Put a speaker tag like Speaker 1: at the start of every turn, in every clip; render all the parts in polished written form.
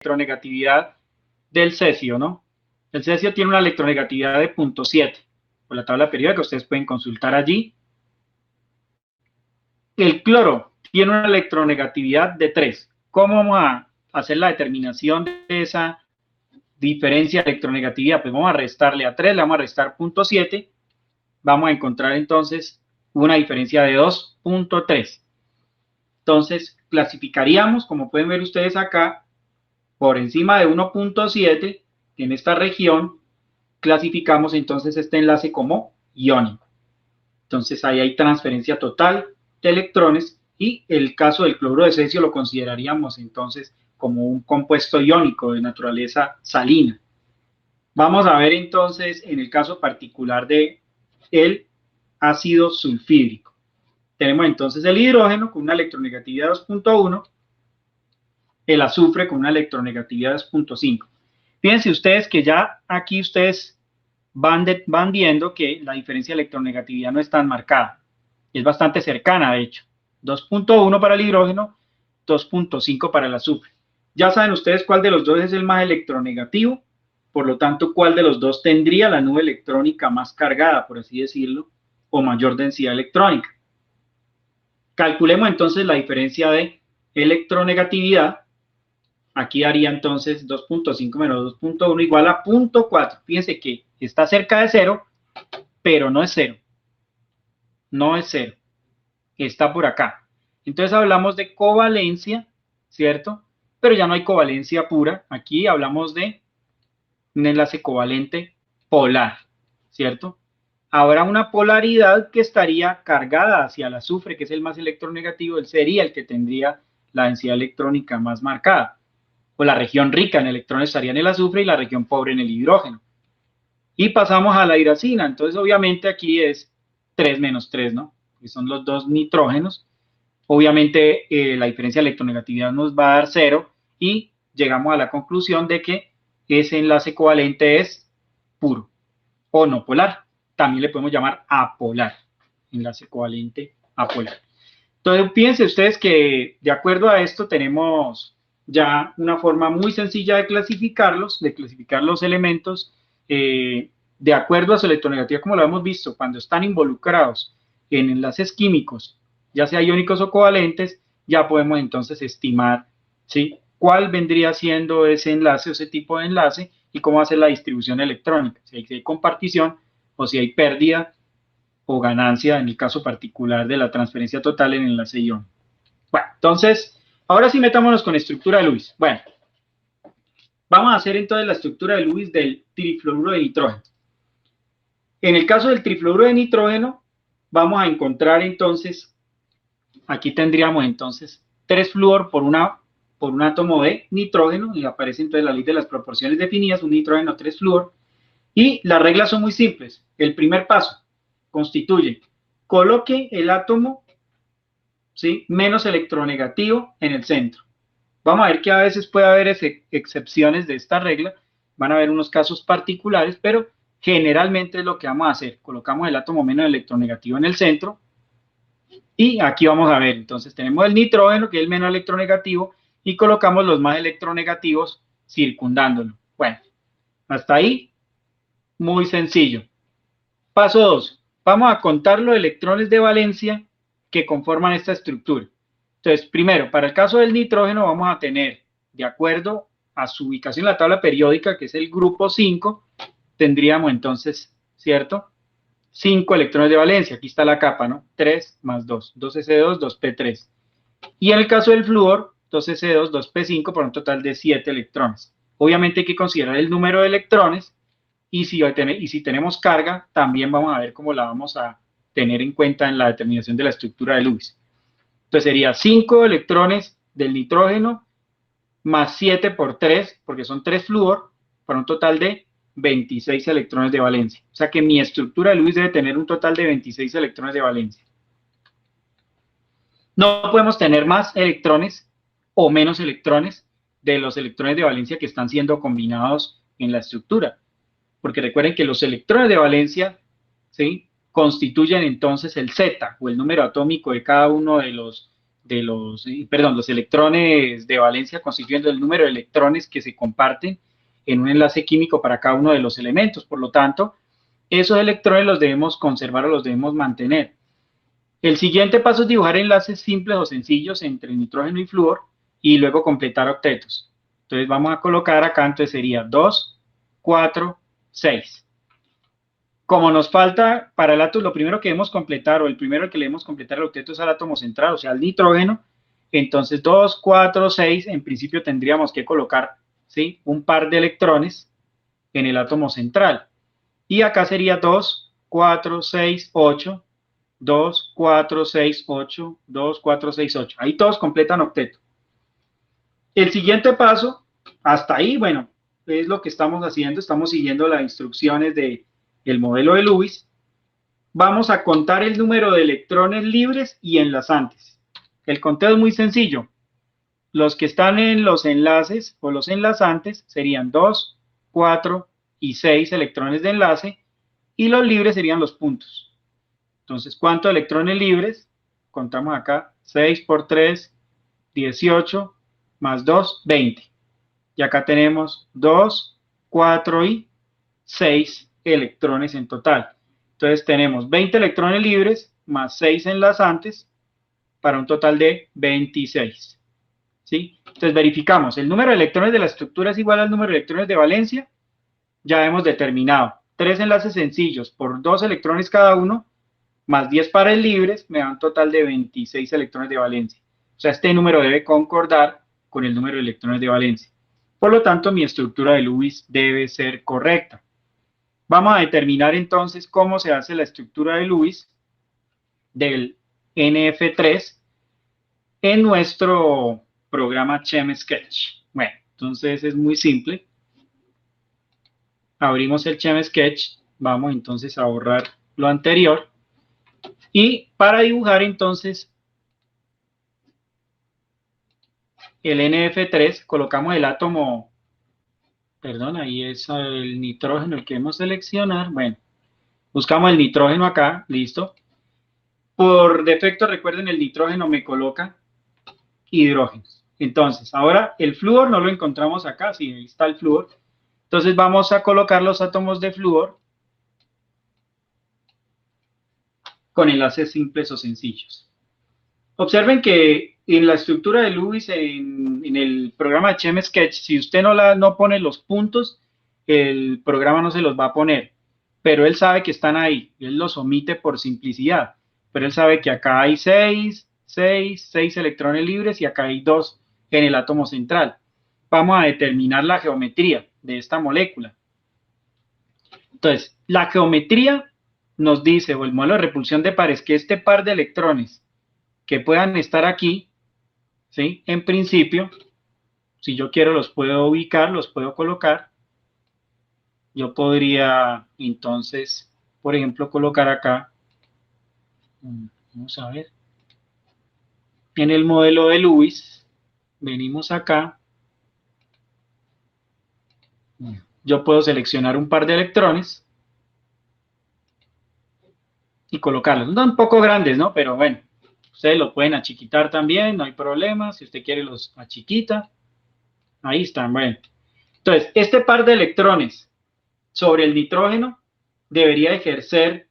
Speaker 1: electronegatividad del cesio, ¿no? El cesio tiene una electronegatividad de 0.7 por la tabla periódica, ustedes pueden consultar allí. El cloro tiene una electronegatividad de 3. ¿Cómo vamos a hacer la determinación de esa diferencia de electronegatividad? Pues vamos a restarle a 3, le vamos a restar 0.7, vamos a encontrar entonces una diferencia de 2.3. Entonces, clasificaríamos, como pueden ver ustedes acá, por encima de 1.7, en esta región, clasificamos entonces este enlace como iónico. Entonces, ahí hay transferencia total de electrones y el caso del cloruro de cesio lo consideraríamos entonces como un compuesto iónico de naturaleza salina. Vamos a ver entonces en el caso particular de el ácido sulfídrico. Tenemos entonces el hidrógeno con una electronegatividad de 2.1, el azufre con una electronegatividad de 2.5. Fíjense ustedes que ya aquí ustedes van viendo que la diferencia de electronegatividad no es tan marcada. Es bastante cercana, de hecho. 2.1 para el hidrógeno, 2.5 para el azufre. Ya saben ustedes cuál de los dos es el más electronegativo, por lo tanto, cuál de los dos tendría la nube electrónica más cargada, por así decirlo, o mayor densidad electrónica. Calculemos entonces la diferencia de electronegatividad. Aquí daría entonces 2.5 menos 2.1 igual a 0.4. Fíjense que está cerca de 0, pero no es 0. No es 0. Está por acá. Entonces hablamos de covalencia, ¿cierto? Pero ya no hay covalencia pura. Aquí hablamos de un enlace covalente polar, ¿cierto? Habrá una polaridad que estaría cargada hacia el azufre, que es el más electronegativo, él sería el que tendría la densidad electrónica más marcada. O la región rica en electrones estaría en el azufre y la región pobre en el hidrógeno. Y pasamos a la hidrazina. Entonces, obviamente, aquí es 3 menos 3, ¿no? Que son los dos nitrógenos. Obviamente, la diferencia de electronegatividad nos va a dar 0 y llegamos a la conclusión de que ese enlace covalente es puro o no polar. También le podemos llamar apolar, enlace covalente apolar. Entonces, fíjense ustedes que de acuerdo a esto tenemos ya una forma muy sencilla de clasificarlos, de clasificar los elementos de acuerdo a su electronegatividad, como lo hemos visto, cuando están involucrados en enlaces químicos, ya sea iónicos o covalentes, ya podemos entonces estimar, ¿sí?, cuál vendría siendo ese enlace o ese tipo de enlace y cómo va a ser la distribución electrónica, si hay compartición o si hay pérdida o ganancia en el caso particular de la transferencia total en el enlace ion. Bueno, entonces, ahora sí metámonos con estructura de Lewis. Bueno, vamos a hacer entonces la estructura de Lewis del trifluoruro de nitrógeno. En el caso del trifluoruro de nitrógeno, vamos a encontrar entonces, aquí tendríamos entonces 3 flúor por un átomo de nitrógeno, y aparece entonces la ley de las proporciones definidas, un nitrógeno 3 flúor, y las reglas son muy simples. El primer paso constituye, coloque el átomo, ¿sí?, menos electronegativo en el centro. Vamos a ver que a veces puede haber excepciones de esta regla, van a haber unos casos particulares, pero generalmente es lo que vamos a hacer. Colocamos el átomo menos electronegativo en el centro y aquí vamos a ver, entonces tenemos el nitrógeno, que es el menos electronegativo, y colocamos los más electronegativos circundándolo. Bueno, hasta ahí, muy sencillo. Paso 2. Vamos a contar los electrones de valencia que conforman esta estructura. Entonces, primero, para el caso del nitrógeno vamos a tener, de acuerdo a su ubicación en la tabla periódica, que es el grupo 5, tendríamos entonces, ¿cierto?, 5 electrones de valencia. Aquí está la capa, ¿no? 3 más 2, 2s2, 2p3. Y en el caso del flúor, 2s2, 2p5, por un total de 7 electrones. Obviamente hay que considerar el número de electrones, y si tenemos carga, también vamos a ver cómo la vamos a tener en cuenta en la determinación de la estructura de Lewis. Entonces sería 5 electrones del nitrógeno más 7 por 3, porque son 3 flúor, para un total de 26 electrones de valencia. O sea que mi estructura de Lewis debe tener un total de 26 electrones de valencia. No podemos tener más electrones o menos electrones de los electrones de valencia que están siendo combinados en la estructura. Porque recuerden que los electrones de valencia, ¿sí?, constituyen entonces el Z, o el número atómico de cada uno los electrones de valencia constituyendo el número de electrones que se comparten en un enlace químico para cada uno de los elementos. Por lo tanto, esos electrones los debemos conservar o los debemos mantener. El siguiente paso es dibujar enlaces simples o sencillos entre nitrógeno y flúor y luego completar octetos. Entonces vamos a colocar acá, entonces sería 2, 4, 6. Como nos falta para el átomo, lo primero que debemos completar, o el primero que debemos completar el octeto es al átomo central, o sea, al nitrógeno. Entonces 2, 4, 6, en principio tendríamos que colocar, ¿sí?, un par de electrones en el átomo central. Y acá sería 2, 4, 6, 8, 2, 4, 6, 8, 2, 4, 6, 8. Ahí todos completan octeto. El siguiente paso, hasta ahí, bueno, es lo que estamos haciendo, estamos siguiendo las instrucciones del modelo de Lewis. Vamos a contar el número de electrones libres y enlazantes. El conteo es muy sencillo. Los que están en los enlaces o los enlazantes serían 2, 4 y 6 electrones de enlace, y los libres serían los puntos. Entonces, ¿cuántos electrones libres? Contamos acá, 6 por 3, 18, más 2, 20. Y acá tenemos 2, 4 y 6 electrones en total. Entonces tenemos 20 electrones libres más 6 enlazantes para un total de 26. ¿Sí? Entonces verificamos, el número de electrones de la estructura es igual al número de electrones de valencia. Ya hemos determinado 3 enlaces sencillos por 2 electrones cada uno, más 10 pares libres, me da un total de 26 electrones de valencia. O sea, este número debe concordar con el número de electrones de valencia. Por lo tanto, mi estructura de Lewis debe ser correcta. Vamos a determinar entonces cómo se hace la estructura de Lewis del NF3 en nuestro programa ChemSketch. Bueno, entonces es muy simple. Abrimos el ChemSketch, vamos entonces a borrar lo anterior. Y para dibujar entonces el NF3, colocamos el átomo, perdón, ahí es el nitrógeno el que debemos seleccionar. Bueno, buscamos el nitrógeno acá, listo. Por defecto, recuerden, el nitrógeno me coloca hidrógenos. Entonces, ahora el flúor no lo encontramos acá, sí, ahí está el flúor. Entonces vamos a colocar los átomos de flúor con enlaces simples o sencillos. Observen que en la estructura de Lewis, en el programa de ChemSketch, si usted no pone los puntos, el programa no se los va a poner. Pero él sabe que están ahí, él los omite por simplicidad. Pero él sabe que acá hay 6 electrones libres y acá hay 2 en el átomo central. Vamos a determinar la geometría de esta molécula. Entonces, la geometría nos dice, o el modelo de repulsión de pares, que este par de electrones que puedan estar aquí, ¿sí?, en principio, si yo quiero los puedo ubicar, los puedo colocar. Yo podría entonces, por ejemplo, colocar acá, vamos a ver, en el modelo de Lewis, venimos acá, yo puedo seleccionar un par de electrones y colocarlos. No un poco grandes, ¿no? Pero bueno, ustedes lo pueden achiquitar también, no hay problema. Si usted quiere los achiquita, ahí están, bueno. Entonces, este par de electrones sobre el nitrógeno debería ejercer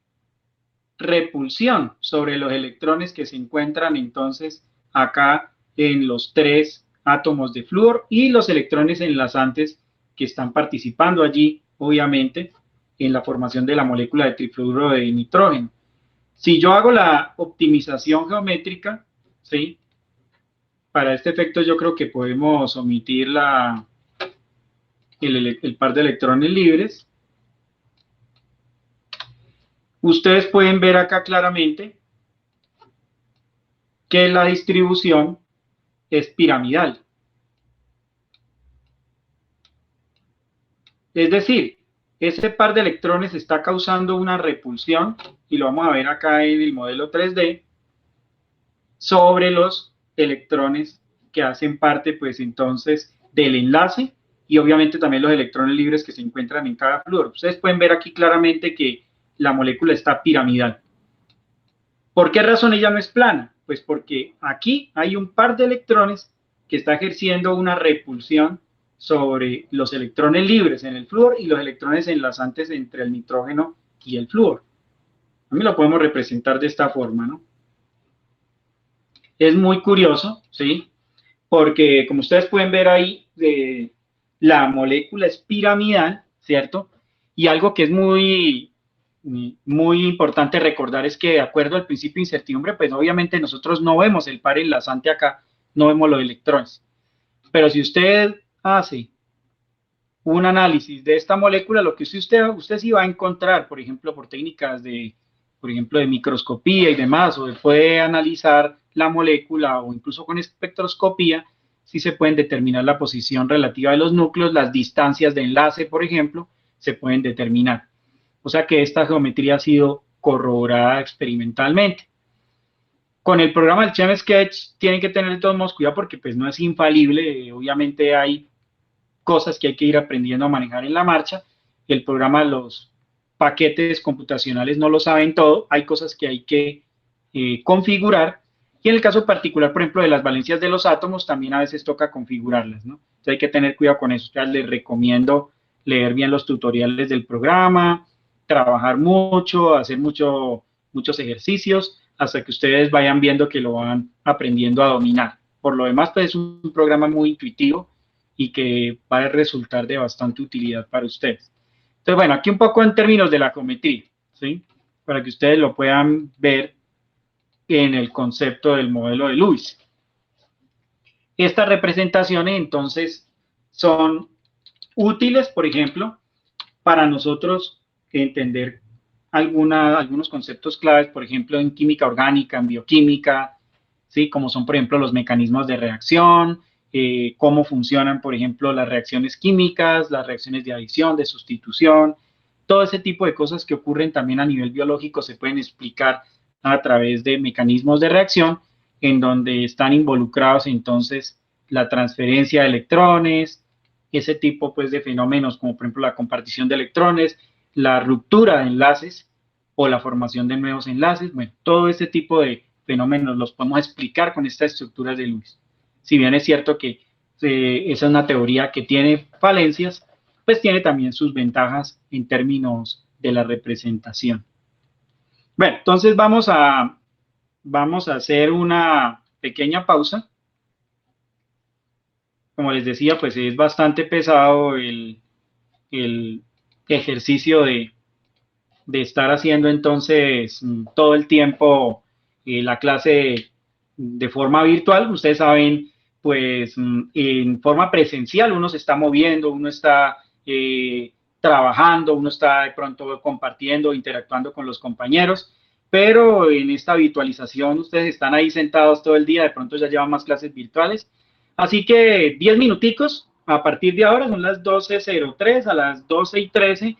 Speaker 1: repulsión sobre los electrones que se encuentran entonces acá en los 3 átomos de flúor y los electrones enlazantes que están participando allí, obviamente, en la formación de la molécula de trifluoruro de nitrógeno. Si yo hago la optimización geométrica, ¿sí?, para este efecto yo creo que podemos omitir el par de electrones libres. Ustedes pueden ver acá claramente que la distribución es piramidal. Es decir, ese par de electrones está causando una repulsión, y lo vamos a ver acá en el modelo 3D, sobre los electrones que hacen parte, pues entonces, del enlace, y obviamente también los electrones libres que se encuentran en cada flúor. Ustedes pueden ver aquí claramente que la molécula está piramidal. ¿Por qué razón ella no es plana? Pues porque aquí hay un par de electrones que está ejerciendo una repulsión sobre los electrones libres en el flúor y los electrones enlazantes entre el nitrógeno y el flúor. A mí lo podemos representar de esta forma, ¿no? Es muy curioso, ¿sí? Porque como ustedes pueden ver ahí, la molécula es piramidal, ¿cierto? Y algo que es muy importante recordar es que de acuerdo al principio de incertidumbre, pues obviamente nosotros no vemos el par enlazante acá, no vemos los electrones. Pero si usted hace un análisis de esta molécula, lo que usted sí va a encontrar, por ejemplo, por técnicas por ejemplo, de microscopía y demás, o puede analizar la molécula o incluso con espectroscopía, sí se pueden determinar la posición relativa de los núcleos, las distancias de enlace, por ejemplo, se pueden determinar. O sea que esta geometría ha sido corroborada experimentalmente. Con el programa del ChemSketch tienen que tener de todos modos cuidado porque pues no es infalible, obviamente hay cosas que hay que ir aprendiendo a manejar en la marcha. El programa, los paquetes computacionales no lo saben todo, hay cosas que hay que configurar. Y en el caso particular, por ejemplo, de las valencias de los átomos, también a veces toca configurarlas, ¿no? Entonces hay que tener cuidado con eso. Ya les recomiendo leer bien los tutoriales del programa, trabajar mucho, hacer muchos ejercicios, hasta que ustedes vayan viendo que lo van aprendiendo a dominar. Por lo demás, pues es un programa muy intuitivo y que va a resultar de bastante utilidad para ustedes. Entonces, bueno, aquí un poco en términos de la geometría, ¿sí? Para que ustedes lo puedan ver en el concepto del modelo de Lewis. Estas representaciones, entonces, son útiles, por ejemplo, para nosotros entender algunos conceptos claves, por ejemplo, en química orgánica, en bioquímica, ¿sí? Como son, por ejemplo, los mecanismos de reacción, cómo funcionan, por ejemplo, las reacciones químicas, las reacciones de adición, de sustitución, todo ese tipo de cosas que ocurren también a nivel biológico se pueden explicar a través de mecanismos de reacción en donde están involucrados entonces la transferencia de electrones, ese tipo pues de fenómenos como por ejemplo la compartición de electrones, la ruptura de enlaces o la formación de nuevos enlaces, bueno, todo este tipo de fenómenos los podemos explicar con estas estructuras de Lewis. Si bien es cierto que esa es una teoría que tiene falencias, pues tiene también sus ventajas en términos de la representación. Bueno, entonces vamos a hacer una pequeña pausa. Como les decía, pues es bastante pesado el ejercicio de estar haciendo entonces todo el tiempo la clase de forma virtual. Ustedes saben, pues en forma presencial uno se está moviendo, uno está trabajando, uno está de pronto compartiendo, interactuando con los compañeros, pero en esta virtualización ustedes están ahí sentados todo el día, de pronto ya llevan más clases virtuales. Así que 10 minuticos, a partir de ahora son las 12:03, a las 12:13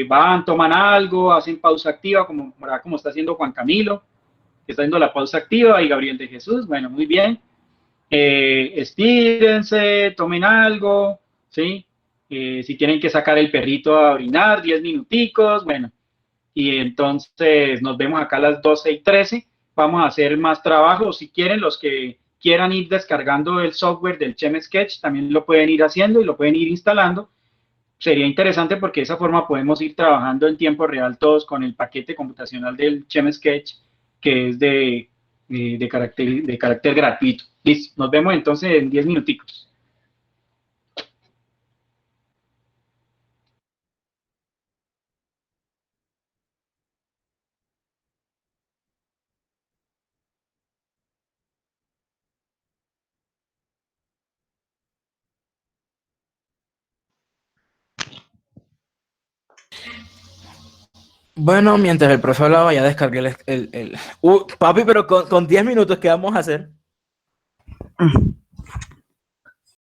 Speaker 1: van, toman algo, hacen pausa activa, como está haciendo Juan Camilo, que está haciendo la pausa activa, y Gabriel de Jesús, bueno, muy bien. Estírense, tomen algo, ¿sí? Si tienen que sacar el perrito a orinar, 10 minuticos, bueno. Y entonces nos vemos acá a las 12:13. Vamos a hacer más trabajo. Si quieren, los que quieran ir descargando el software del ChemSketch, también lo pueden ir haciendo y lo pueden ir instalando. Sería interesante porque de esa forma podemos ir trabajando en tiempo real todos con el paquete computacional del ChemSketch, que es de carácter gratuito. Listo, nos vemos entonces en 10 minuticos.
Speaker 2: Bueno, mientras el profesor hablaba, ya descargué papi, pero con 10 minutos, ¿qué vamos a hacer?